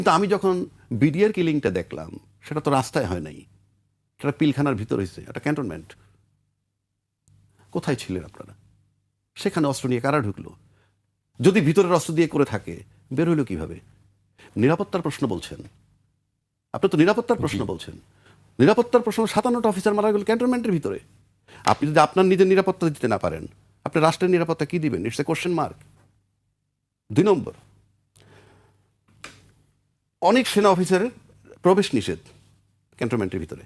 কিন্তু আমি যখন বিডিআর কিলিংটা দেখলাম, সেটা তো রাস্তায় হয় নাই, সেটা পিলখানার ভিতর হয়েছে, একটা ক্যান্টনমেন্ট। কোথায় ছিলেন আপনারা? সেখানে অস্ত্র নিয়ে কারা ঢুকলো? যদি ভিতরের অস্ত্র দিয়ে করে থাকে, বের হইলো কিভাবে? নিরাপত্তার প্রশ্ন বলছেন আপনি, তো নিরাপত্তার প্রশ্ন বলছেন। নিরাপত্তার প্রশ্ন, 57টা অফিসার মারা গেল ক্যান্টনমেন্টের ভিতরে। আপনি যদি আপনার নিজের নিরাপত্তা দিতে না পারেন, আপনি রাষ্ট্রের নিরাপত্তা কি দিবেন? It's a question mark. 2 নম্বর, অনেক সেনা অফিসারের প্রবেশ নিষেধ ক্যান্টনমেন্টের ভিতরে।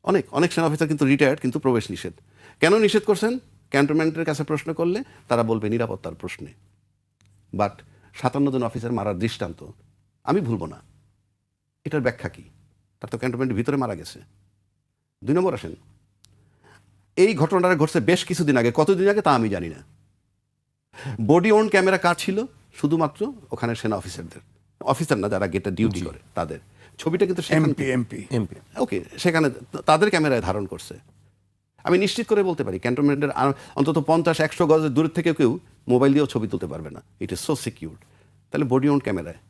অনেক অনেক সেনা অফিসার কিন্তু রিটায়ার্ড, কিন্তু প্রবেশ নিষেধ। কেন নিষেধ করছেন? ক্যান্টনমেন্টের কাছে প্রশ্ন করলে তারা বলবে নিরাপত্তার প্রশ্নে। বাট 57 জন অফিসার মারার দৃষ্টান্ত আমি ভুলব না। এটার ব্যাখ্যা কি? তার তো ক্যান্টনমেন্টের ভিতরে মারা গেছে। 2 নম্বর আসেন, এই ঘটনাটা ঘটছে বেশ কিছুদিন আগে। কতদিন আগে তা আমি জানি না। বডি অন ক্যামেরা কার ছিল? শুধুমাত্র ওখানে সেনা অফিসারদের, অফিসার না, যারা গেটে ডিউটি করে তাদের ছবিটা কিন্তু এমপি ওকে, সেখানে তাদের ক্যামেরায় ধারণ করছে। আমি নিশ্চিত করে বলতে পারি ক্যান্টনমেন্টের অন্তত 50-100 গজের দূর থেকে কেউ মোবাইল দিয়েও ছবি তুলতে পারবে না। It is so secured. তাহলে বডি অন ক্যামেরায়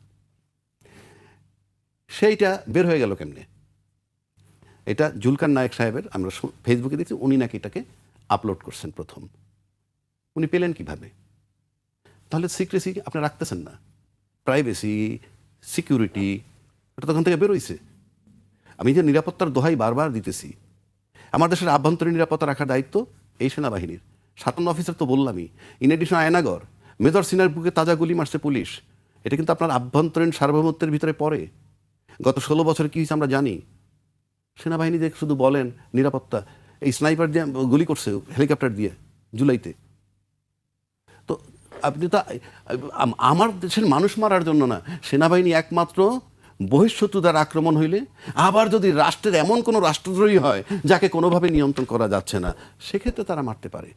সেইটা বের হয়ে গেল কেমনে? এটা জুলকার নায়েক সাহেবের, আমরা ফেসবুকে দেখছি, উনি নাকি এটাকে আপলোড করছেন প্রথম। উনি পেলেন কিভাবে? তাহলে সিক্রেসি আপনি রাখতেছেন না, প্রাইভেসি, সিকিউরিটি, এটা তখন থেকে বেরোইছে। আমি যে নিরাপত্তার দোহাই বারবার দিতেছি, আমার দেশের আভ্যন্তরীণ নিরাপত্তা রাখার দায়িত্ব এই সেনাবাহিনীর। 57 অফিসার তো বললামই। ইন এডিশন আয়নাগর, মেজর সিনার বুকে তাজা গুলি মারছে পুলিশ। এটা কিন্তু আপনার আভ্যন্তরীণ সার্বভৌমত্বের ভিতরে পড়ে। গত 16 বছরে কী হয়েছে আমরা জানি। সেনাবাহিনী যে শুধু বলেন নিরাপত্তা, এই স্নাইপার দিয়ে গুলি করছে হেলিকপ্টার দিয়ে জুলাইতে। তো আপনি তো আমার দেশের মানুষ মারার জন্য না, সেনাবাহিনী একমাত্র বহিঃশত্রু দ্বারা আক্রমণ হইলে, আবার যদি রাষ্ট্রের এমন কোনো রাষ্ট্রদ্রোহী হয় যাকে কোনোভাবে নিয়ন্ত্রণ করা যাচ্ছে না, সেক্ষেত্রে তারা মারতে পারে।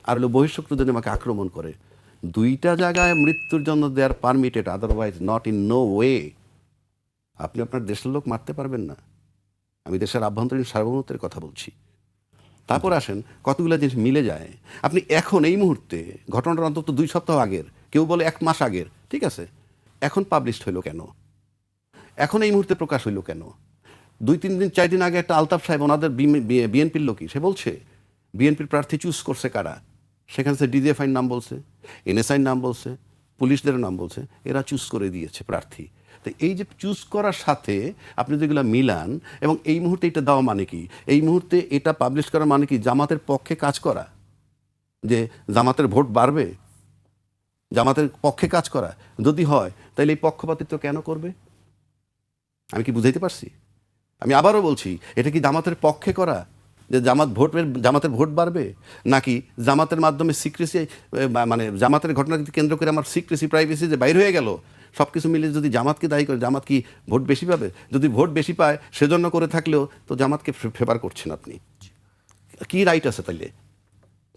আর হলো বহিঃশত্রু যদি আমাকে আক্রমণ করে, 2টা জায়গায় মৃত্যুর জন্য they are permitted, otherwise not in no way. আপনি আপনার দেশের লোক মারতে পারবেন না। আমি দেশের আভ্যন্তরীণ সার্বভৌমত্বের কথা বলছি। তারপর আসেন, কতগুলো জিনিস মিলে যায়। আপনি এখন এই মুহূর্তে, ঘটনাটা অন্তত 2 সপ্তাহ আগের, কেউ বলে 1 মাস আগের, ঠিক আছে, এখন পাবলিশড হইল কেন? এখন এই মুহূর্তে প্রকাশ হইল কেন? 2-3 দিন 4 দিন আগে একটা আলতাফ সাহেব, ওনাদের বিএনপির লোকই, সে বলছে বিএনপির প্রার্থী চুজ করছে কারা। সেখানে সে ডিজিএফআইর নাম বলছে, এনএসআইর নাম বলছে, পুলিশদের নাম বলছে, এরা চুজ করে দিয়েছে প্রার্থী। তো এই যে চুজ করার সাথে আপনি যেগুলো মিলান, এবং এই মুহূর্তে এটা দেওয়া মানে কি? এই মুহূর্তে এটা পাবলিশ করা মানে কি? জামাতের পক্ষে কাজ করা, যে জামাতের ভোট বাড়বে, জামাতের পক্ষে কাজ করা যদি হয়, তাহলে এই পক্ষপাতিত্ব কেন করবে? আমি কি বুঝাইতে পারছি? আমি আবারও বলছি, এটা কি জামাতের পক্ষে করা, যে জামাতের ভোট বাড়বে, নাকি জামাতের মাধ্যমে সিক্রেসি, মানে জামাতের ঘটনাকে কেন্দ্র করে আমার সিক্রেসি, প্রাইভেসি যে বাইর হয়ে গেল, সব কিছু মিলে যদি জামাতকে দায়ী করে, জামাত কি ভোট বেশি পাবে? যদি ভোট বেশি পায় সেজন্য করে থাকলেও তো জামাতকে ফেভার করছেন আপনি। কি রাইট আছে তাইলে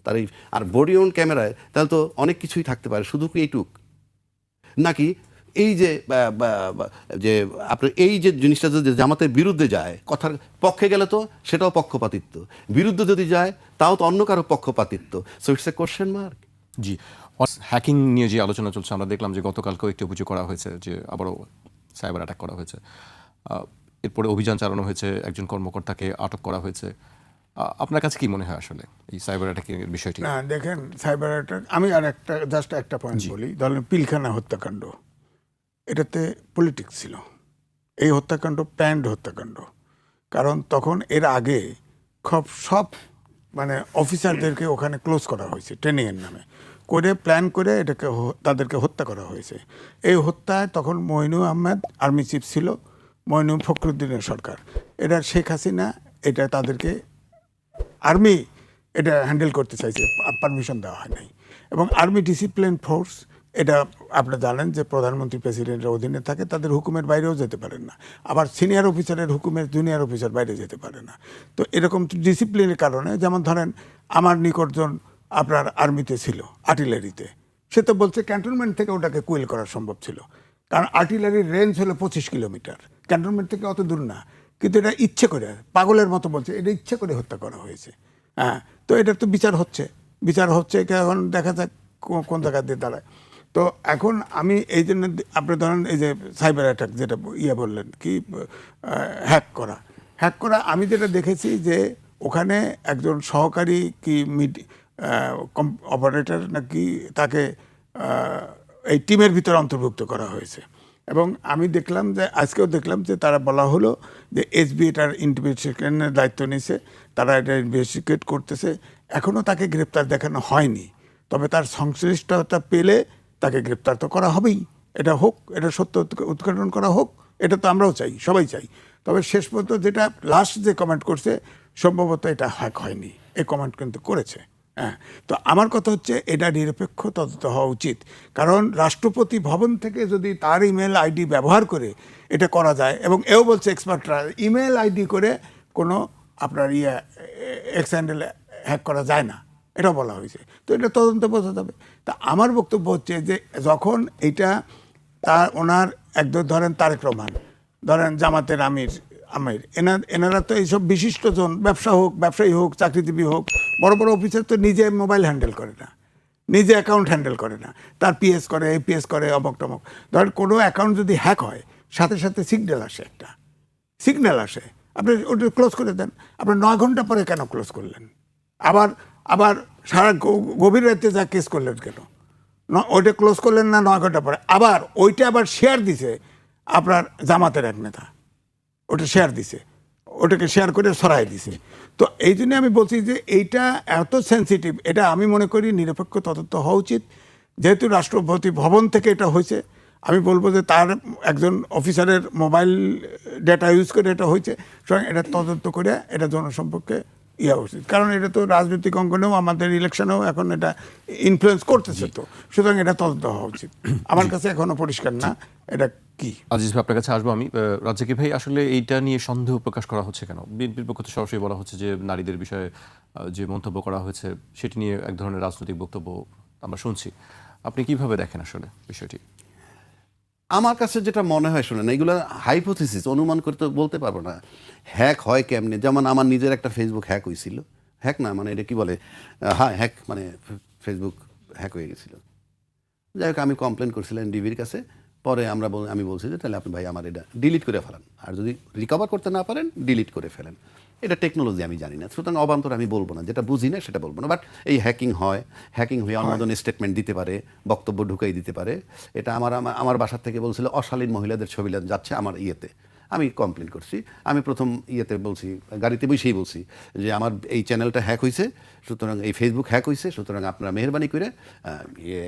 তার এই? আর বডি অন ক্যামেরায় তাহলে তো অনেক কিছুই থাকতে পারে, শুধু কি এইটুক? নাকি এই যে যে আপনার এই যে জিনিসটা যদি জামাতের বিরুদ্ধে যায়, কথার পক্ষে গেলে তো সেটাও পক্ষপাতিত্ব, বিরুদ্ধে যদি যায় তাও তো অন্য কারো পক্ষপাতিত্ব। So it's a question mark. G, hacking নিয়ে যে আলোচনা চলছে, আমরা দেখলাম যে গতকালকেও একটি অভিযোগ করা হয়েছে যে আবারও সাইবার অ্যাটাক করা হয়েছে। এরপরে অভিযান চালানো হয়েছে, একজন কর্মকর্তাকে আটক করা হয়েছে। আপনার কাছে কি মনে হয় আসলে এই সাইবার অ্যাটাকের বিষয়টি? না, দেখেন, সাইবার অ্যাটাক, আমি আর একটা পয়েন্ট বলি। ধরেন পিলখানা হত্যাকাণ্ড, এটাতে পলিটিক্স ছিল। এই হত্যাকাণ্ড প্ল্যান্ড হত্যাকাণ্ড। কারণ তখন এর আগে সব মানে অফিসারদেরকে ওখানে ক্লোজ করা হয়েছে ট্রেনিংয়ের নামে করে, প্ল্যান করে এটাকে তাদেরকে হত্যা করা হয়েছে। এই হত্যায় তখন মইনুল আহমেদ আর্মি চিফ ছিল, মইনুল ফখরুদ্দিনের সরকার। এটা শেখ হাসিনা এটা তাদেরকে আর্মি এটা হ্যান্ডেল করতে চাইছে, পারমিশন দেওয়া হয় নাই। এবং আর্মি ডিসিপ্লিন ফোর্স, এটা আপনারা জানেন যে প্রধানমন্ত্রী প্রেসিডেন্টের অধীনে থাকে, তাদের হুকুমের বাইরেও যেতে পারেন না। আবার সিনিয়র অফিসারের হুকুমের জুনিয়র অফিসার বাইরে যেতে পারে না। তো এরকম ডিসিপ্লিনের কারণে, যেমন ধরেন আমার নিকটজন আপনার আর্মিতে ছিল, আর্টিলারিতে, সে তো বলছে ক্যান্টনমেন্ট থেকে ওটাকে কুইল করা সম্ভব ছিল, কারণ আর্টিলারির রেঞ্জ হলো 25 কিলোমিটার, ক্যান্টনমেন্ট থেকে অত দূর না। কিন্তু এটা ইচ্ছে করে, পাগলের মতো বলছে এটা ইচ্ছে করে হত্যা করা হয়েছে। হ্যাঁ, তো এটার তো বিচার হচ্ছে, এখন দেখা যাক কোন জায়গা দিয়ে দাঁড়ায়। তো এখন আমি এই জন্য আপনি ধরেন এই যে সাইবার অ্যাটাক যেটা বললেন কি হ্যাক করা আমি যেটা দেখেছি যে ওখানে একজন সহকারী কি অপারেটর নাকি তাকে এই টিমের ভিতরে অন্তর্ভুক্ত করা হয়েছে এবং আমি দেখলাম যে আজকেও দেখলাম যে তারা বলা হলো যে এসবি এটার ইনভেস্টিগেশনের দায়িত্ব নিয়েছে, তারা এটা ইনভেস্টিগেট করতেছে, এখনও তাকে গ্রেপ্তার দেখানো হয়নি, তবে তার সংশ্লিষ্টতা পেলে তাকে গ্রেপ্তার তো করা হবেই, এটা হোক, এটা সত্য উদ্ঘাটন করা হোক, এটা তো আমরাও চাই, সবাই চাই। তবে শেষ পর্যন্ত যেটা লাস্ট যে কমেন্ট করছে সম্ভবত এটা হ্যাক হয়নি, এই কমেন্ট কিন্তু করেছে। হ্যাঁ, তো আমার কথা হচ্ছে এটা নিরপেক্ষ তদন্ত হওয়া উচিত, কারণ রাষ্ট্রপতি ভবন থেকে যদি তার ইমেল আইডি ব্যবহার করে এটা করা যায়, এবং এও বলছে এক্সপার্টরা ইমেল আইডি করে কোনো আপনার এক্স হ্যান্ডেল হ্যাক করা যায় না, এটাও বলা হয়েছে। তো এটা তদন্ত বোঝা যাবে। তা আমার বক্তব্য হচ্ছে যে যখন এটা ওনার একদম ধরেন তারেক রহমান, ধরেন জামাতের আমির এনারা তো এইসব বিশিষ্টজন, ব্যবসায়ী হোক, চাকরিজীবী হোক, বড় বড় অফিসার তো নিজে মোবাইল হ্যান্ডেল করে না, নিজে অ্যাকাউন্ট হ্যান্ডেল করে না, তার পিএস করে, এপিএস করে, অমক টমক। ধরেন কোনো অ্যাকাউন্ট যদি হ্যাক হয় সাথে সাথে সিগন্যাল আসে, আপনি ওটা ক্লোজ করে দেন। আপনি 9 ঘন্টা পরে কেন ক্লোজ করলেন? আবার সারা গভীর রাতে যা কেস করলেন কেন? ওইটা ক্লোজ করলেন না 9 ঘন্টা পরে, আবার ওইটা শেয়ার দিছে আপনার জামাতের এক নেতা, ওটাকে শেয়ার করে সরাই দিছে। তো এই জন্য আমি বলছি যে এইটা এত সেন্সিটিভ, এটা আমি মনে করি নিরপেক্ষ তদন্ত হওয়া উচিত। যেহেতু রাষ্ট্রপতি ভবন থেকে এটা হয়েছে, আমি বলবো যে তার একজন অফিসারের মোবাইল ডেটা ইউজ করে এটা হয়েছে, সুতরাং এটা তদন্ত করে এটা জনসম্পর্কে উচিত, কারণ এটা তো রাজনৈতিক অঙ্গনেও আমাদের ইলেকশনেও এখন এটা ইনফ্লুয়েন্স করতেছে, তো সুতরাং এটা তদন্ত হওয়া উচিত। আমার কাছে এখনো পরিষ্কার না এটা কি। আজিজ ভাই, আপনার কাছে আসবো আমি। রাজ্জাকি ভাই, আসলে এইটা নিয়ে সন্দেহ প্রকাশ করা হচ্ছে কেন? বিএনপির পক্ষ থেকে সরাসরি বলা হচ্ছে যে নারীদের বিষয়ে যে মন্তব্য করা হয়েছে সেটি নিয়ে এক ধরনের রাজনৈতিক বক্তব্য আমরা শুনছি। আপনি কিভাবে দেখেন আসলে বিষয়টি? আমার কাছে যেটা মনে হয়, শুনেন, এগুলো হাইপোথিসিস, অনুমান করতে বলতে পারবো না হ্যাক হয় কেমনে। যেমন আমার নিজের একটা ফেসবুক হ্যাক হয়েছিল, হ্যাক না মানে এটা কি বলে, হ্যাঁ হ্যাক মানে ফেসবুক হ্যাক হয়ে গেছিলো। যাই হোক, আমি কমপ্লেন করছিলাম ডিবির কাছে। পরে আমি বলছি যে তাহলে আপনি ভাই আমার এটা ডিলিট করে ফেলান, আর যদি রিকভার করতে না পারেন ডিলিট করে ফেলেন। এটা টেকনোলজি আমি জানি না, সুতরাং অবান্তর আমি বলবো না, যেটা বুঝি না সেটা বলবো না। বাট এই হ্যাকিং হয়ে অনুমোদন স্টেটমেন্ট দিতে পারে, বক্তব্য ঢুকাই দিতে পারে। এটা আমার বাসার থেকে বলছিল অশালীন মহিলাদের ছবি যাচ্ছে আমার ইয়েতে। আমি কমপ্লেন করছি, আমি প্রথম বলছি, গাড়িতে বসেই বলছি যে আমার এই চ্যানেলটা হ্যাক হয়েছে, সুতরাং এই ফেসবুক হ্যাক হয়েছে, সুতরাং আপনারা মেহরবানি করে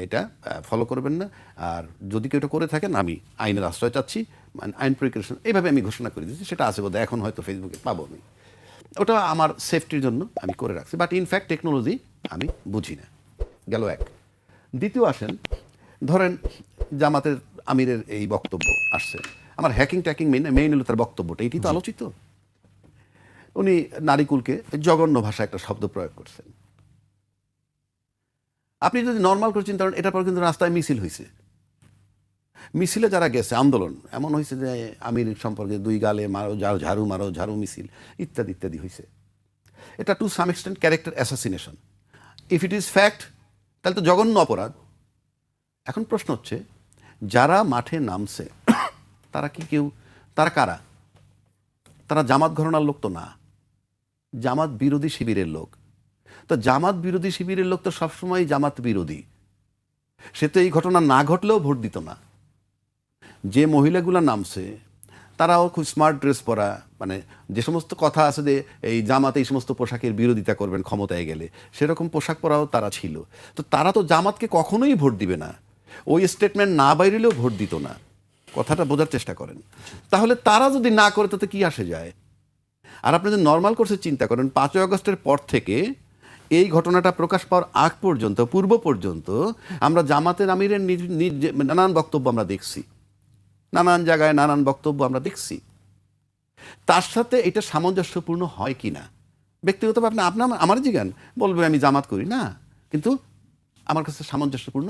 এটা ফলো করবেন না, আর যদি কেউ এটা করে থাকেন আমি আইনের আশ্রয় চাচ্ছি, মানে আইন প্রিকশন, এইভাবে আমি ঘোষণা করে দিচ্ছি। সেটা আছে বোধহয়, এখন হয়তো ফেসবুকে পাবো আমি। ওটা আমার সেফটির জন্য আমি করে রাখছি, বাট ইনফ্যাক্ট টেকনোলজি আমি বুঝি না, গেল এক। দ্বিতীয় আসেন, ধরেন জামাতের আমিরের এই বক্তব্য আসছে, আমার হ্যাকিং ট্যাকিং মেইন হলো তার বক্তব্যটা, এটি তো আলোচিত। উনি নারীকুলকে জঘন্য ভাষা একটা শব্দ প্রয়োগ করছেন। আপনি যদি নর্মাল করে চিন্তা করেন, এটার পর কিন্তু রাস্তায় মিছিল হয়েছে, মিছিলে যারা গেছে, আন্দোলন এমন হয়েছে যে আমির সম্পর্কে 2 গালে মারো, ঝাড়ু মিছিল ইত্যাদি ইত্যাদি হয়েছে। এটা to some extent character assassination. If it is fact, তাহলে তো জঘন্য অপরাধ। এখন প্রশ্ন হচ্ছে, যারা মাঠে নামছে তারা কারা? তারা জামাত ঘরানার লোক তো না, জামাত বিরোধী শিবিরের লোক। তো জামাত বিরোধী শিবিরের লোক তো সবসময় জামাত বিরোধী, সে তো এই ঘটনা না ঘটলেও ভোট দিত না। যে মহিলাগুলো নামছে তারাও খুব স্মার্ট ড্রেস পরা, মানে যে সমস্ত কথা আছে যে এই জামাতে এই সমস্ত পোশাকের বিরোধিতা করবেন ক্ষমতায় গেলে, সেরকম পোশাক পরাও তারা ছিল। তো তারা তো জামাতকে কখনোই ভোট দিবে না, ওই স্টেটমেন্ট না বাইরেলেও ভোট দিত না। কথাটা বোঝার চেষ্টা করেন। তাহলে তারা যদি না করে তাতে কি আসে যায়? আর আপনি যদি নর্মাল কোর্সে চিন্তা করেন, 5ই আগস্টের পর থেকে এই ঘটনাটা প্রকাশ পাওয়ার আগ পর্যন্ত, পূর্ব পর্যন্ত আমরা জামাতের আমিরের নানান বক্তব্য আমরা দেখছি, নানান জায়গায় নানান বক্তব্য আমরা দেখছি। তার সাথে এটা সামঞ্জস্যপূর্ণ হয় কি না, ব্যক্তিগতভাবে আপনার আমার জিজ্ঞান বলবে আমি জামাত করি না, কিন্তু আমার কাছে সামঞ্জস্যপূর্ণ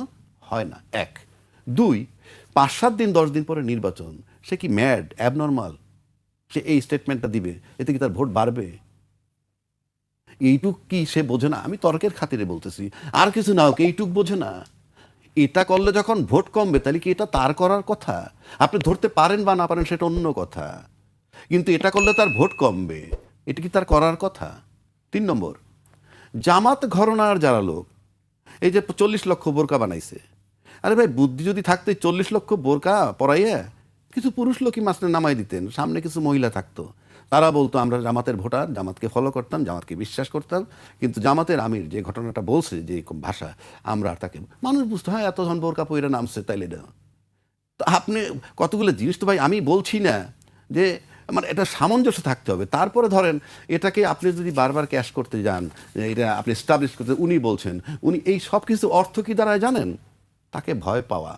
হয় না। 1, 2, 5-7 দিন 10 দিন পরে নির্বাচন, সে কি ম্যাড, অ্যাবনর্মাল? সে এই স্টেটমেন্টটা দিবে, এতে কি তার ভোট বাড়বে? এইটুক কি সে বোঝে না? আমি তর্কের খাতিরে বলতেছি, আর কিছু না হোক, এইটুক বোঝে না? এটা করলে যখন ভোট কমবে তাহলে কি এটা তার করার কথা? আপনি ধরতে পারেন বা না পারেন সেটা অন্য কথা, কিন্তু এটা করলে তার ভোট কমবে, এটা কি তার করার কথা? 3 নম্বর, জামাত ঘরনার যারা লোক এই যে 40 লক্ষ বোরকা বানাইছে, আরে ভাই বুদ্ধি যদি থাকতো 40 লক্ষ বোরকা পরাইয়া কিছু পুরুষ লোকই মাসনে নামাই দিতেন, সামনে কিছু মহিলা থাকতো, তারা বলতো আমরা জামাতের ভোটার, জামাতকে ফলো করতাম, জামাতকে বিশ্বাস করতাম, কিন্তু জামাতের আমির যে ঘটনাটা বলছে, যে ভাষা, আমরা আর তাকে মানুষ বুঝতো হ্যাঁ এতজন বোরকা পইরা নামছে তাইলে না। তো আপনি কতগুলো জিনিস তো ভাই আমি বলছি না যে মানে এটা সামঞ্জস্য থাকতে হবে। তারপরে ধরেন এটাকে আপনি যদি বারবার ক্যাশ করতে যান, এটা আপনি এস্টাবলিশ করতে, উনি বলছেন, উনি এই সব কিছু অর্থ কি দাঁড়ায় জানেন? তাকে ভয় পাওয়া,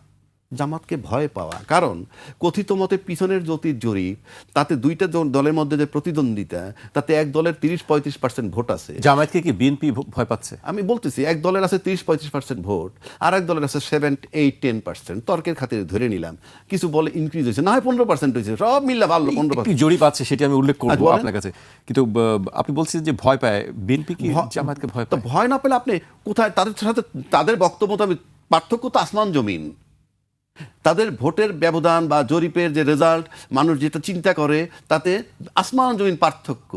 জামাতকে ভয় পাওয়া। কারণ কথিত মতে পিছনের জ্যোতির জরিপ, তাতে দুইটা দলের মধ্যে যে প্রতিদ্বন্দ্বিতা, তাতে এক দলের 30-35% ভোট আছে। জামায়াতকে কি বিএনপি ভয় পাচ্ছে? আমি বলতেছি এক দলের আছে 30-35% ভোট, আর এক দলের আছে 7-8-10%। তর্কের খাতিরে ধরে নিলাম, কিছু বলে ইনক্রিজ হয়েছে, না হয় 15% হয়েছে, সব মিললে ভালো 15%। একটি জরিপ আছে সেটি আমি উল্লেখ করবো বলেন। আপনার কাছে, কিন্তু আপনি বলছেন যে ভয় পায় বিএনপি, কি জামায়াতকে ভয় তো পায়? ভয় না পেলে আপনি কোথায় তাদের সাথে, তাদের বক্তব্য তো আমি, পার্থক্য তো আসমান জমিন। তাদের ভোটের ব্যবধান বা জরিপের যে রেজাল্ট, মানুষ যেটা চিন্তা করে, তাতে আসমান জমিন পার্থক্য।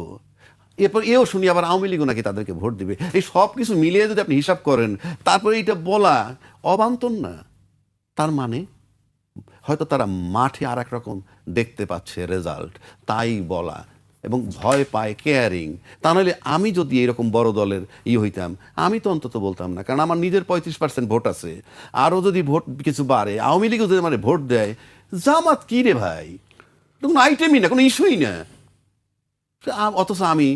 এরপর এও শুনি আবার আওয়ামী লীগও নাকি তাদেরকে ভোট দিবে। এই সব কিছু মিলিয়ে যদি আপনি হিসাব করেন, তারপরে এইটা বলা অবান্তর না। তার মানে হয়তো তারা মাঠে আর এক রকম দেখতে পাচ্ছে রেজাল্ট, তাই বলা, এবং ভয় পায়, কেয়ারিং। তা নাহলে আমি যদি এরকম বড় দলের হইতাম, আমি তো অন্তত বলতাম না, কারণ আমার নিজের 35% ভোট আছে। আরও যদি ভোট কিছু বাড়ে, আওয়ামী লীগও যদি মানে ভোট দেয়, জামাত কি রে ভাই, কোনো আইটেমই না, কোনো ইস্যুই না। অথচ আমি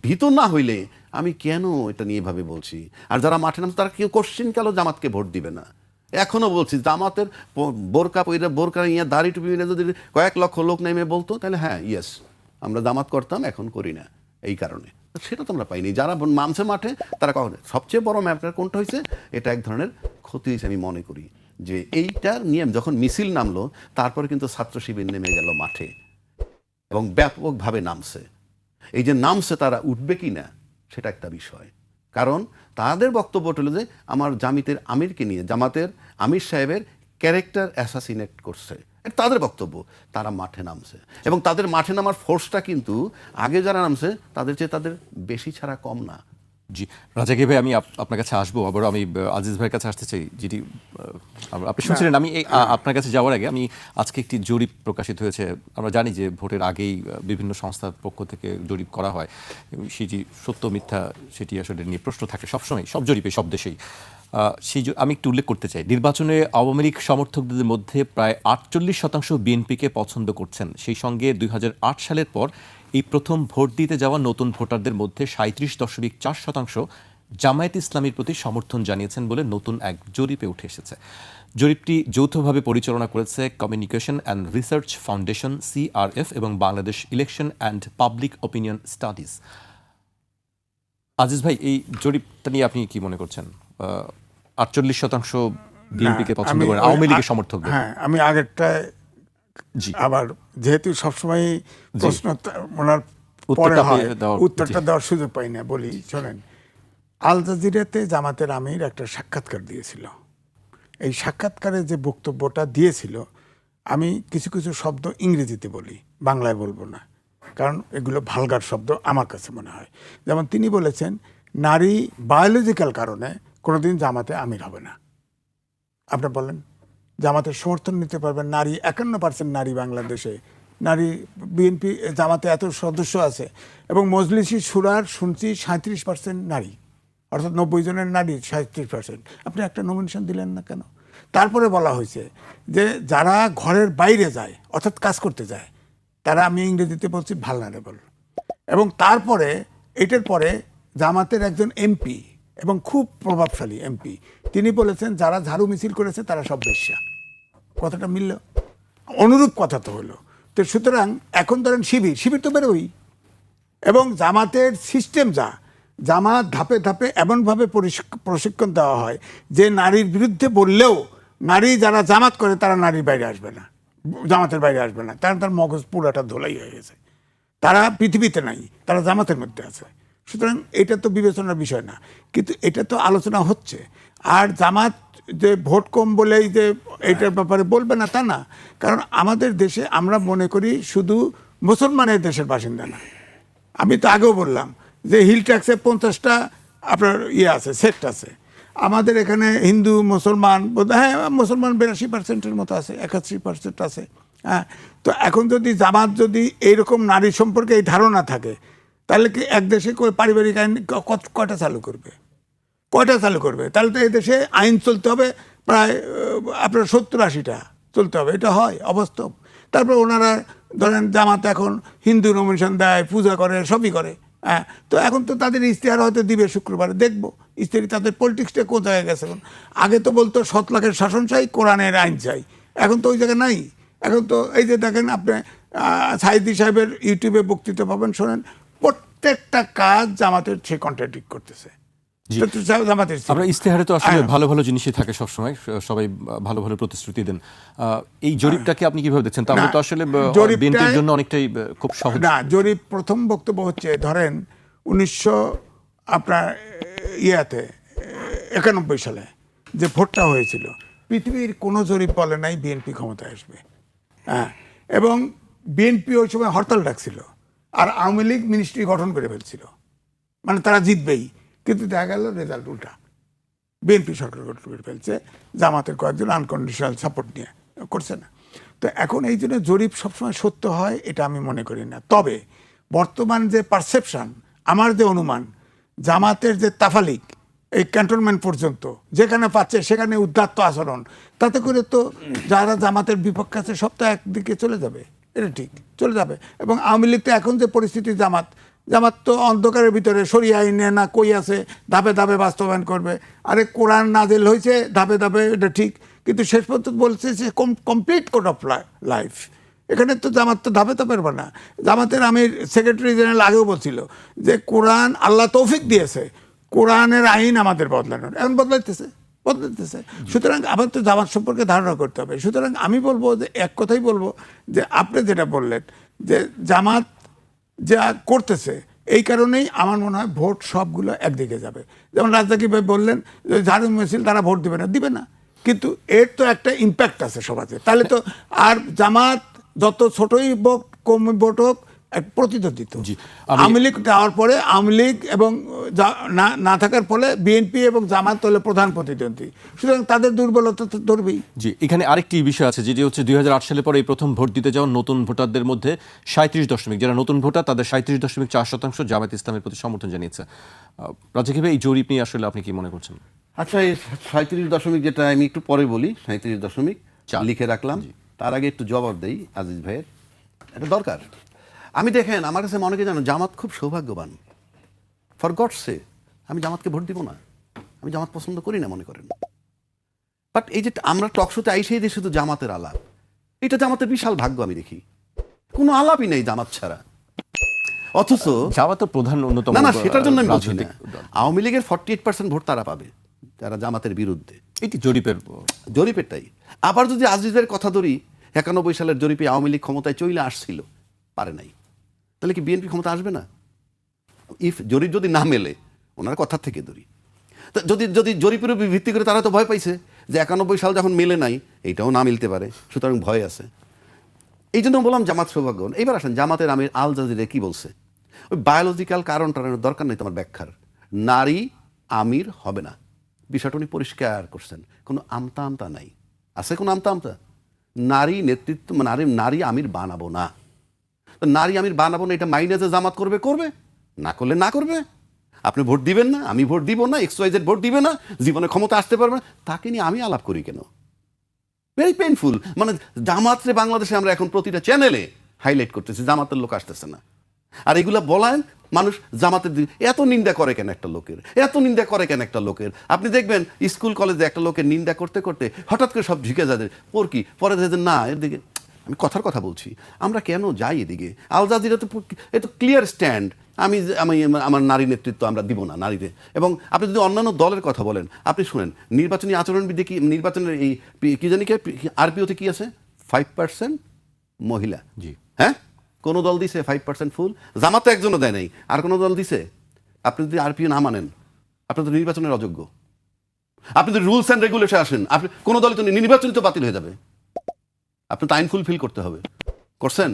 ভীত না হইলে আমি কেন এটা নিয়ে ভাবে বলছি? আর যারা মাঠে নামছে তারা কেউ কোশ্চিন কালো জামাতকে ভোট দিবে না। এখনো বলছি, জামাতের বোরকা পইরা, বোরকা ইয়ে দাড়ি টুপি মিলে যদি কয়েক লক্ষ লোক নেমে বলতো, তাহলে হ্যাঁ ইয়েস আমরা জামাত করতাম, এখন করি না এই কারণে। সেটা তো আমরা পাইনি। যারা নামছে মাঠে তারা কখন, সবচেয়ে বড় ম্যাপটার কোনটা হয়েছে, এটা এক ধরনের ক্ষতি হয়েছে আমি মনে করি, যে এইটার নিয়ম যখন মিছিল নামলো, তারপরে কিন্তু ছাত্র শিবির নেমে গেল মাঠে এবং ব্যাপকভাবে নামছে। এই যে নামছে, তারা উঠবে কি না সেটা একটা বিষয়। কারণ তাদের বক্তব্য হলো যে আমার জামাতের আমিরকে নিয়ে, জামাতের আমির সাহেবের ক্যারেক্টার অ্যাসাসিনেট করছে, এটা তাদের বক্তব্য। তারা মাঠে নামছে, এবং তাদের মাঠে নামার ফোর্সটা কিন্তু আগে যারা নামছে তাদের চেয়ে তাদের বেশি ছাড়া কম না। জি, রাজাকি ভাই, আমি আপনার কাছে আসবো, আবার আমি আজিজ ভাইয়ের কাছে আসতে চাই, যেটি আপনি শুনছিলেন। আমি আপনার কাছে যাওয়ার আগে আমি আজকে একটি জরিপ প্রকাশিত হয়েছে। আমরা জানি যে ভোটের আগেই বিভিন্ন সংস্থার পক্ষ থেকে জরিপ করা হয়, সেটি সত্য মিথ্যা সেটি আসলে নিয়ে প্রশ্ন থাকে সবসময়, সব জরিপে, সব দেশেই। আমি একটু উল্লেখ করতে চাই, নির্বাচনে আওয়ামী লীগ সমর্থকদের মধ্যে প্রায় 48% বিএনপিকে পছন্দ করছেন। সেই সঙ্গে 2008 সালের পর এই প্রথম ভোট দিতে যাওয়া নতুন ভোটারদের মধ্যে 37.4% জামায়াত ইসলামীর প্রতি সমর্থন জানিয়েছেন বলে নতুন এক জরিপে উঠে এসেছে। জরিপটি যৌথভাবে পরিচালনা করেছে communication and research foundation CRF এবং Bangladesh election and public opinion studies. Aziz ভাই, এই জরিপটা নিয়ে আপনি কি মনে করছেন? 48% বিএনপিকে পছন্দ করেন আওয়ামী লীগের সমর্থকদের। হ্যাঁ, আমি আগেরটা জি, আবার যেহেতু সবসময় প্রশ্ন ওনার পরে হয়, উত্তরটা দেওয়ার সুযোগ পাই না, বলি শোনেন। আল জাজিরাতে জামাতের আমির একটা সাক্ষাৎকার দিয়েছিল। এই সাক্ষাৎকারে যে বক্তব্যটা দিয়েছিল, আমি কিছু কিছু শব্দ ইংরেজিতে বলি, বাংলায় বলবো না, কারণ এগুলো ভালগার শব্দ আমার কাছে মনে হয়। যেমন তিনি বলেছেন, নারী বায়োলজিক্যাল কারণে কোনোদিন জামাতে আমির হবে না। আপনি বলেন, জামাতের সমর্থন নিতে পারবেন নারী, 51% নারী বাংলাদেশে, নারী বিএনপি জামাতে এত সদস্য আছে, এবং মজলিসি শুরার শুনছি 37% নারী, অর্থাৎ 90 জনের নারী 37%। আপনি একটা নমিনেশন দিলেন না কেন? তারপরে বলা হয়েছে যে যারা ঘরের বাইরে যায়, অর্থাৎ কাজ করতে যায়, তারা, আমি ইংরেজিতে বলছি, ভালনারেবল। এবং তারপরে এটার পরে জামাতের একজন এমপি এবং খুব প্রভাবশালী এমপি, তিনি বলেছেন যারা ঝাড়ু মিছিল করেছে তারা সব বেশ্যা। কথাটা মিলল? অনুরূপ কথা তো হলো। তো সুতরাং এখন ধরেন শিবির তো বেরোই, এবং জামাতের সিস্টেম যা, জামাত ধাপে ধাপে এমনভাবে প্রশিক্ষণ দেওয়া হয় যে নারীর বিরুদ্ধে বললেও নারী যারা জামাত করে তারা নারীর বাইরে আসবে না, জামাতের বাইরে আসবে না, কারণ তার মগজ পুরাটা ধোলাই হয়ে গেছে। তারা পৃথিবীতে নাই, তারা জামাতের মধ্যে আছে। সুতরাং এটা তো বিবেচনার বিষয় না, কিন্তু এটা তো আলোচনা হচ্ছে। আর জামাত যে ভোট কম বলেই যে এটার ব্যাপারে বলবে না তা না, কারণ আমাদের দেশে আমরা মনে করি শুধু মুসলমানের দেশের বাসিন্দা না। আমি তো আগেও বললাম যে হিল ট্যাক্সে 50টা আপনার আছে, সেক্ট আছে। আমাদের এখানে হিন্দু মুসলমান হ্যাঁ মুসলমান 82% মতো আছে, 81% আছে। হ্যাঁ, তো এখন যদি জামাত যদি এইরকম নারী সম্পর্কে এই ধারণা থাকে, তাহলে কি এক দেশে পারিবারিক আইন কয়টা চালু করবে? তাহলে তো এই দেশে আইন চলতে হবে প্রায় আপনার 70-80টা চলতে হবে। এটা হয় অবাস্তব। তারপর ওনারা ধরেন জামাত এখন হিন্দু নমিনেশন দেয়, পূজা করে, সবই করে। হ্যাঁ, তো এখন তো তাদের ইশতেহার হয়তো দিবে শুক্রবারে, দেখবো ইশতেহারি তাদের পলিটিক্সটা কোন জায়গায় গেছে। আগে তো বলতো 7 লাখের শাসন চাই, কোরআনের আইন চাই। এখন তো ওই জায়গায় নাই। এখন তো এই যে দেখেন আপনি সাইদি সাহেবের ইউটিউবে বক্তৃতা পাবেন, শোনেন, প্রত্যেকটা কাজ জামাতের সে কন্ট্রাডিক্ট করতেছে। আমরা ইস্তেহারে তো আসলে ভালো ভালো জিনিসই থাকে সবসময়, সবাই ভালো ভালো প্রতিশ্রুতি দেন। এই জরিপটাকে আপনি কিভাবে দেখছেন? তাহলে তো আসলে বিএনপির জন্য অনেকটাই খুব সহজ না। জরিপ প্রথম বক্তব্য হচ্ছে ধরেন 1991 সালে যে ভোটটা হয়েছিল, পৃথিবীর কোনো জরিপ বলে নাই বিএনপি ক্ষমতায় আসবে। হ্যাঁ, এবং বিএনপি ওই সময় হরতাল ডাকছিল, আর আওয়ামী লীগ মিনিস্ট্রি গঠন করে ফেলছিল, মানে তারা জিতবেই। কিন্তু দেখা গেল রেজাল্ট উল্টা, বিএনপি সরকার গঠন করে ফেলছে, জামাতের কয়েকজন আনকন্ডিশনাল সাপোর্ট নিয়ে করছে না। তো এখন এই জন্য জরিপ সবসময় সত্য হয় এটা আমি মনে করি না। তবে বর্তমান যে পারসেপশন, আমার যে অনুমান, জামাতের যে তাফালিক এই ক্যান্টনমেন্ট পর্যন্ত যেখানে পাচ্ছে সেখানে উদ্দাত্ত আচরণ, তাতে করে তো যারা জামাতের বিপক্ষে আছে সব তো একদিকে চলে যাবে, এটা ঠিক চলে যাবে। এবং আওয়ামী লীগ তো এখন যে পরিস্থিতি, জামাত তো অন্ধকারের ভিতরে সরিয়ে আইনে না কই আছে, ধাপে ধাপে বাস্তবায়ন করবে। আরে কোরআন নাজিল হয়েছে ধাপে ধাপে, এটা ঠিক, কিন্তু শেষ পর্যন্ত বলছে যে কমপ্লিট কোড অফ লাইফ। এখানে তো জামাত তো ধাপে ধাপে পারবে না। জামাতের আমির সেক্রেটারি জেনারেল আগেও বলছিল যে কোরআন আল্লাহ তৌফিক দিয়েছে, কোরআনের আইন আমাদের বদলানোর, এখন বদলাইতেছে। সুতরাং আবার তো জামাত সম্পর্কে ধারণা করতে হবে। সুতরাং আমি বলবো যে এক কথাই বলবো যে আপনি যেটা বললেন যে জামাত যা করতেছে, এই কারণেই আমার মনে হয় ভোট সবগুলো একদিকে যাবে। যেমন রাজ্জাকি ভাই বললেন যে ঝাড়ু মিছিল তারা ভোট দিবে না, কিন্তু এর তো একটা ইম্প্যাক্ট আছে সমাজে। তাহলে তো আর জামাত যত ছোটই ভোট কম ভোট হোক এক প্রতিদ্বন্দ্বিত্ব। আওয়ামী লীগ দেওয়ার পরে আওয়ামী লীগ এবং না থাকার ফলে বিএনপি এবং জামাত হলে প্রধান প্রতিদ্বন্দ্বী, সুতরাং তাদের দুর্বলতা তো ধরবেই। জি, এখানে আরেকটি বিষয় আছে যেটি হচ্ছে 2008 সালে পরে এই প্রথম ভোট দিতে যাওয়া নতুন ভোটারদের মধ্যে 37 যারা নতুন ভোটার তাদের 37.4% জামায়াত ইসলামের প্রতি সমর্থন জানিয়েছে। রাজ্জাকি ভাই, এই জরিপ নিয়ে আসলে আপনি কি মনে করছেন? আচ্ছা, এই 37 যেটা আমি একটু পরে বলি, 37 লিখে রাখলাম। তার আগে একটু জবাব দেই আজিজ ভাইয়ের, এটা দরকার। আমি দেখেন, আমার কাছে মনে হয় জানো জামাত খুব সৌভাগ্যবান। ফর গডস সে, আমি জামাতকে ভোট দিব না, আমি জামাত পছন্দ করি না মনে করেন। বাট এই যে আমরা টকশোতে আইসেই দিয়ে শুধু জামাতের আলাপ, এটা জামাতের বিশাল ভাগ্য আমি দেখি। কোনো আলাপই নেই জামাত ছাড়া, অথচ জামাত তো প্রধান অন্যতম। না, সেটার জন্য আমি বলছি না। আওয়ামী লীগের 48% ভোট তারা পাবে যারা জামাতের বিরুদ্ধে। এটি জরিপেরটাই। আবার যদি আজিজের কথা ধরি, 91 সালের জরিপে আওয়ামী লীগ ক্ষমতায় চলে আসছিল, পারে নাই, তাহলে কি বিএনপি ক্ষমতা আসবে না? ইফ জরিপ যদি না মেলে, ওনার কথা থেকে ধরি, যদি জরিপের উপর ভিত্তি করে, তারা তো ভয় পাইছে যে 91 সাল যখন মেলে নাই, এইটাও না মিলতে পারে, সুতরাং ভয় আছে। এই জন্য বললাম জামাত সৌভাগ্যবান। এইবার আসেন জামাতের আমির আল জাজিরে কি বলছে। ওই বায়োলজিক্যাল কারণ টারণের দরকার নেই তোমার ব্যাখ্যার, নারী আমির হবে না, বিষয়টা উনি পরিষ্কার করছেন। কোনো আমতা নাই, আছে কোনো আমতা? নারী নেতৃত্ব, নারী আমির বানাবো না। নারী আমির বানাবো না, এটা মাইনে যে জামাত করবে, না করলে না করবে। আপনি ভোট দিবেন না, আমি ভোট দিব না, XYZ ভোট দিবে না, জীবনে ক্ষমতা আসতে পারবে না, তাকে নিয়ে আমি আলাপ করি কেন? Very painful. মানে জামাতরে বাংলাদেশে আমরা এখন প্রতিটা চ্যানেলে হাইলাইট করতেছি, জামাতের লোক আসতেছে না। আর এগুলা বলায় মানুষ জামাতের এত নিন্দা করে কেন একটা লোকের? আপনি দেখবেন স্কুল কলেজে একটা লোকের নিন্দা করতে করতে হঠাৎ করে সব ঝুঁকে যাদের পরে দেখেন না, এর দিকে আমি কথার কথা বলছি, আমরা কেন যাই এদিকে? আল জাজিরা তো এত ক্লিয়ার স্ট্যান্ড, আমি আমার নারী নেতৃত্ব আমরা দিব না নারীদের। এবং আপনি যদি অন্যান্য দলের কথা বলেন, আপনি শুনেন নির্বাচনী আচরণবিধি কি, নির্বাচনের এই কি জানি আরপিওতে কি আছে, 5% মহিলা। জি, হ্যাঁ, কোন দল দিছে 5% ফুল? জামাত তো একজনও দেয় নাই। আর কোন দল দিছে? আপনি যদি আরপিও না মানেন, আপনি তো নির্বাচনের অযোগ্য। আপনি যদি রুলস অ্যান্ড রেগুলেশন আসেন, আপনি কোনো দলই তো নির্বাচনই তো বাতিল হয়ে যাবে। আপনি তো আইন ফুলফিল করতে হবে। করছেন?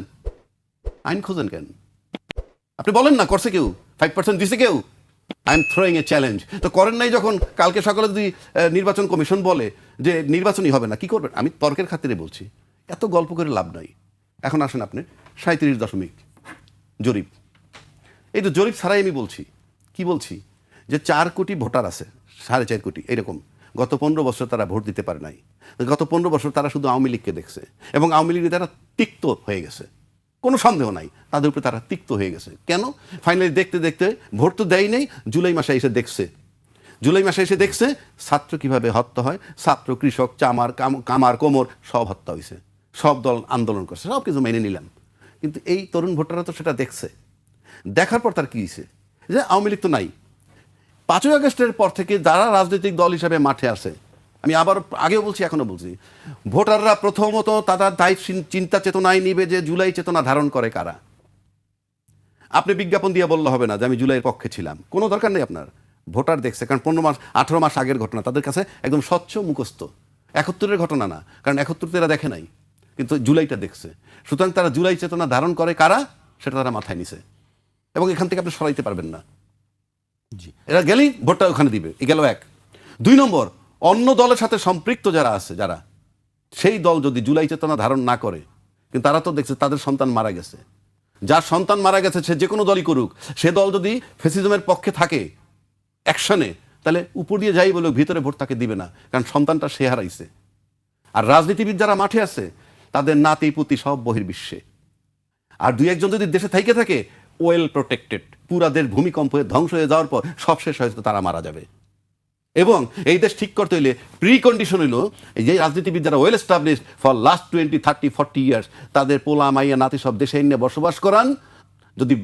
আইন খোঁজেন কেন? আপনি বলেন না করছে কেউ, 5% দিছে কেউ। I am throwing A challenge. তো করেন নাই যখন, কালকে সকালে যদি নির্বাচন কমিশন বলে যে নির্বাচনই হবে না, কি করবেন? আমি তর্কের খাতিরে বলছি, এত গল্প করে লাভ নাই। এখন আসেন আপনি 37 জরিপ। এই তো জরিপ ছাড়াই আমি বলছি, কি বলছি, যে 4 কোটি ভোটার আছে, 4.5 কোটি এরকম, গত 15 বছর তারা ভোট দিতে পারে নাই। গত 15 বছর তারা শুধু আওয়ামী লীগকে দেখছে এবং আওয়ামী লীগে তারা তিক্ত হয়ে গেছে, কোনো সন্দেহ নাই তাদের উপরে তারা তিক্ত হয়ে গেছে। কেন? ফাইনালি দেখতে দেখতে ভোট তো দেয় নেই, জুলাই মাসে এসে দেখছে, ছাত্র কিভাবে হত্যা হয়, ছাত্র, কৃষক, কামার, কোমর সব হত্যা হয়েছে, সব দল আন্দোলন করছে, সব কিছু মেনে নিলাম। কিন্তু এই তরুণ ভোটাররা তো সেটা দেখছে, দেখার পর তার কি হয়েছে, যে আওয়ামী লীগ তো নাই। 5ই আগস্টের পর থেকে যারা রাজনৈতিক দল হিসাবে মাঠে আসে, আমি আবার আগেও বলছি এখনো বলছি, ভোটাররা প্রথমত তাদের দায়িত্ব চিন্তা চেতনায় নিবে যে জুলাই চেতনা ধারণ করে কারা। আপনি বিজ্ঞাপন দিয়ে বললে হবে না যে আমি জুলাইয়ের পক্ষে ছিলাম, কোনো দরকার নেই আপনার। ভোটার দেখছে, কারণ 15 মাস 18 মাস আগের ঘটনা তাদের কাছে একদম স্বচ্ছ মুখস্থ। 71-এর ঘটনা না, কারণ 71 এরা দেখে নাই, কিন্তু জুলাইটা দেখছে। সুতরাং তারা জুলাই চেতনা ধারণ করে কারা সেটা তারা মাথায় নিছে, এবং এখান থেকে আপনি সরাইতে পারবেন না। এরা গেলেই ভোটটা ওখানে দিবে, এ গেল এক। 2 নম্বর, অন্য দলের সাথে সম্পৃক্ত যারা আছে, যারা সেই দল যদি জুলাই চেতনা ধারণ না করে, কিন্তু তারা তো দেখছে তাদের সন্তান মারা গেছে, যার সন্তান মারা গেছে সে যে কোনো দলই করুক, সে দল যদি ফ্যাসিজমের পক্ষে থাকে অ্যাকশনে, তাহলে উপর দিয়ে যাই বলে ভিতরে ভোট তাকে দিবে না, কারণ সন্তানটা সে হারাইছে। আর রাজনীতিবিদ যারা মাঠে আছে তাদের নাতি পুতি সব বহির্বিশ্বে, আর 2-1 জন যদি দেশে থাইকে থাকে ওয়েল প্রোটেক্টেড, পুরা দেশ ভূমিকম্প হয়ে ধ্বংস হয়ে যাওয়ার পর সব শেষ হয়েছে, তারা মারা যাবে। এবং এই দেশ ঠিক করতে হইলে প্রি কন্ডিশন হইল এই যে রাজনীতিবিদ যারা well established for last 20, 30, 40 years, তাদের পোলা মাইয়া নাতি সব দেশে এনে বসবাস করান, যদি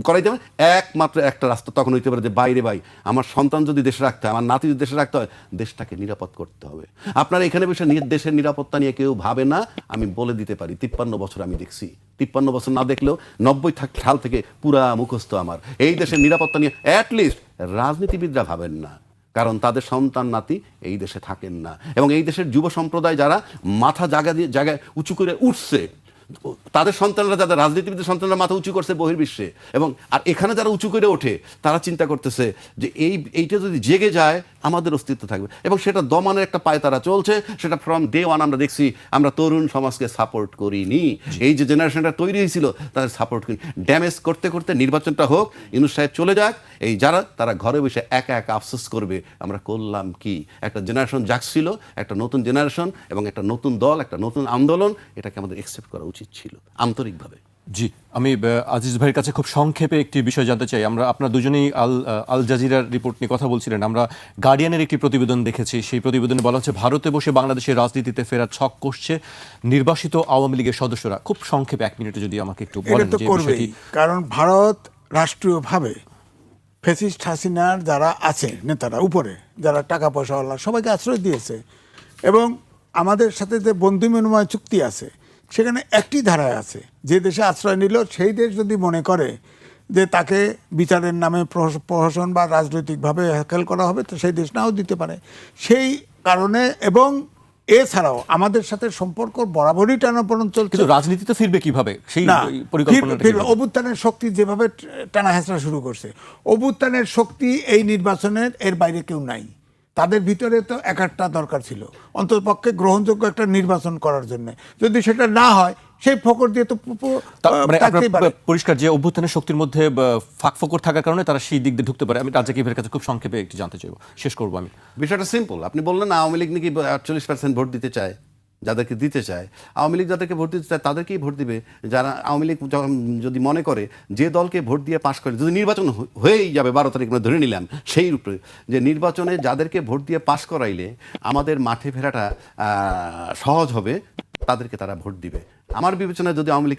করাইতে হবে একমাত্র একটা রাস্তা তখন হইতে পারে যে বাইরে ভাই আমার সন্তান যদি দেশে রাখতে হয়, আমার নাতি যদি দেশে রাখতে হয়, দেশটাকে নিরাপদ করতে হবে। আপনারা এখানে বসে দেশের নিরাপত্তা নিয়ে কেউ ভাবে না, আমি বলে দিতে পারি 53 বছর আমি দেখছি, 53 বছর না দেখলেও 90 সাল থেকে পুরা মুখস্থ আমার। এই দেশের নিরাপত্তা নিয়ে অ্যাটলিস্ট রাজনীতিবিদরা ভাবেন না, কারণ তাদের সন্তান নাতি এই দেশে থাকেন না। এবং এই দেশের যুব সম্প্রদায় যারা মাথা জায়গায় উঁচু করে উঠছে, তাদের সন্তানরা, যাদের রাজনীতিবিদের সন্তানরা মাথা উঁচু করছে বহির্বিশ্বে, এবং আর এখানে যারা উঁচু করে ওঠে তারা চিন্তা করতেছে যে এইটা যদি জেগে যায় আমাদের অস্তিত্ব থাকবে, এবং সেটা দমানের একটা পায় তারা চলছে। সেটা ফ্রম ডে ওয়ান আমরা দেখছি, আমরা তরুণ সমাজকে সাপোর্ট করিনি। এই যে জেনারেশনটা তৈরি হয়েছিল তাদের সাপোর্ট করি, ড্যামেজ করতে করতে নির্বাচনটা হোক, ইউনূস সাহেব চলে যাক, এই যারা তারা ঘরে বসে একা একা আফসোস করবে আমরা করলাম কি। একটা জেনারেশন জাগছিল, একটা নতুন জেনারেশন এবং একটা নতুন দল, একটা নতুন আন্দোলন, এটাকে আমাদের অ্যাকসেপ্ট করা উচিত ছিল আন্তরিকভাবে। জি, আমি আজিজ ভাইয়ের কাছে খুব সংক্ষেপে একটি বিষয় জানতে চাই। আমরা আপনার দুজনেই আল জাজিরার রিপোর্ট নিয়ে কথা বলছিলেন, আমরা গার্ডিয়ানের একটি প্রতিবেদন দেখেছি। সেই প্রতিবেদনে বলা হচ্ছে ভারতে বসে বাংলাদেশের রাজনীতিতে ফেরার ছক কষছে নির্বাসিত আওয়ামী লীগের সদস্যরা। খুব সংক্ষেপে 1 মিনিটে যদি আমাকে একটু বলেন যে বিষয়টি। কারণ ভারত রাষ্ট্রীয়ভাবে ফ্যাসিস্ট হাসিনার যারা আছে নেতারা, উপরে যারা টাকা পয়সাওয়ালা, সবাইকে আশ্রয় দিয়েছে, এবং আমাদের সাথে যে বন্ধু বিনিময় চুক্তি আছে সেখানে একটি ধারায় আছে, যে দেশে আশ্রয় নিল সেই দেশ যদি মনে করে যে তাকে বিচারের নামে প্রহসন বা রাজনৈতিকভাবে হ্যাকেল করা হবে, তো সেই দেশ নাও দিতে পারে। সেই কারণে, এবং এছাড়াও আমাদের সাথে সম্পর্ক বরাবরই টানাপোড়েন চলছে। কিন্তু রাজনীতিতে ফিরবে কিভাবে, সেই পরিকল্পনা, অভ্যুত্থানের শক্তি যেভাবে টানা হেঁচড়া শুরু করছে, অভ্যুত্থানের শক্তি এই নির্বাচনের এর বাইরে কেউ নাই। তাদের ভিতরে তো একটা দরকার ছিল অন্ততপক্ষে গ্রহণযোগ্য একটা নির্বাচন করার জন্য। যদি সেটা না হয় সেই ফকর দিয়ে তো পরিষ্কার যে অভ্যুত্থানের শক্তির মধ্যে ফাঁক ফকর থাকার কারণে তারা সেই দিক দিয়ে ঢুকতে পারে। আমি রাজ্জাক ভাইয়ের কাছে খুব সংক্ষেপে একটু জানতে চাইব, শেষ করবো আমি। বিষয়টা সিম্পল। আপনি বললেন না আওয়ামী লীগ নাকি 48% ভোট দিতে চায়, যাদেরকে দিতে চায়, আওয়ামী লীগ যাদেরকে ভোট দিতে চায় তাদেরকেই ভোট দিবে। যারা আওয়ামী লীগ যদি মনে করে যে দলকে ভোট দিয়ে পাশ করে, যদি নির্বাচন হয়েই যাবে 12 তারিখ আমরা ধরে নিলাম, সেই রূপে যে নির্বাচনে যাদেরকে ভোট দিয়ে পাশ করাইলে আমাদের মাঠে ফেরাটা সহজ হবে, তাদেরকে তারা ভোট দিবে। আমার বিবেচনায় যদি আওয়ামী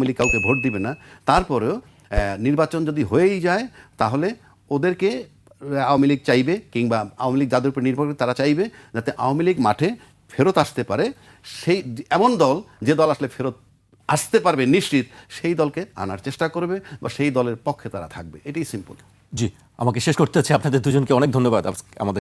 লীগ কাউকে ভোট দিবে না, তারপরেও নির্বাচন যদি হয়েই যায় তাহলে ওদেরকে আওয়ামী লীগ চাইবে, কিংবা আওয়ামী লীগ যাদের উপর নির্ভর করে তারা চাইবে যাতে আওয়ামী লীগ মাঠে ফেরত আসতে পারে। সেই এমন দল, যে দল আসলে ফেরত আসতে পারবে নিশ্চিত, সেই দলকে আনার চেষ্টা করবে বা সেই দলের পক্ষে তারা থাকবে। এটাই সিম্পল। জি, আমাকে শেষ করতে হচ্ছে। আপনাদের দুজনকে অনেক ধন্যবাদ আমাদের